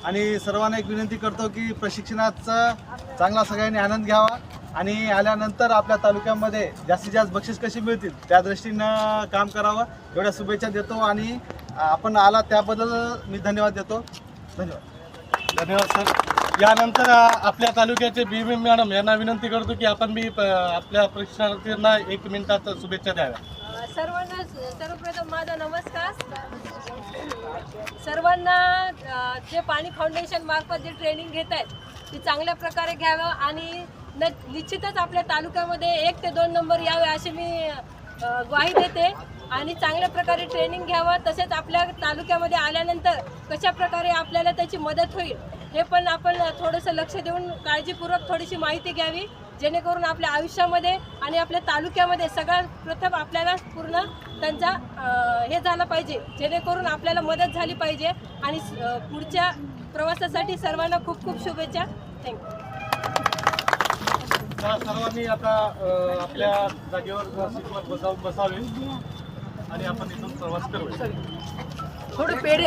आणि सर्वांना एक विनंती करतो की प्रशिक्षणाचा चांगला सगळ्यांनी आनंद घ्यावा आणि आल्यानंतर आपल्या तालुक्यामध्ये जास्तीत जास्त बक्षीस कशी मिळतील त्या दृष्टीनं काम करावं एवढ्या शुभेच्छा देतो आणि आपण आला त्याबद्दल मी धन्यवाद देतो. धन्यवाद. धन्यवाद सर. यानंतर आपल्या तालुक्याचे बी मॅडम यांना विनंती करतो की आपण आपल्या प्रशिक्षणार्थींना 1 मिनिटात शुभेच्छा द्याव्या. सर्वांना सर्वप्रथम माझा नमस्कार. सर्वांना जे पाणी फाउंडेशन मार्फत जे ट्रेनिंग घेत आहेत ती चांगल्या प्रकारे घ्यावं आणि निश्चितच आपल्या तालुक्यामध्ये 1 ते 2 नंबर यावे अशी मी ग्वाही देते आणि चांगल्या प्रकारे ट्रेनिंग घ्यावं. तसेच आपल्या तालुक्यामध्ये आल्यानंतर कशा प्रकारे आपल्याला त्याची मदत होईल हे पण आपण थोडंसं लक्ष देऊन काळजीपूर्वक थोडीशी माहिती घ्यावी जेणेकरून आपल्या आयुष्यामध्ये आणि आपल्या तालुक्यामध्ये सगळ्यात प्रथम आपल्याला पूर्ण त्यांचा हे झालं पाहिजे जेणेकरून आपल्याला मदत झाली पाहिजे आणि पुढच्या प्रवासासाठी सर्वांना खूप खूप शुभेच्छा. थँक्यू. सर्वांनी आता आपल्या जागेवर बसावे आणि आपण इथून प्रवास करू. थोडे पेढे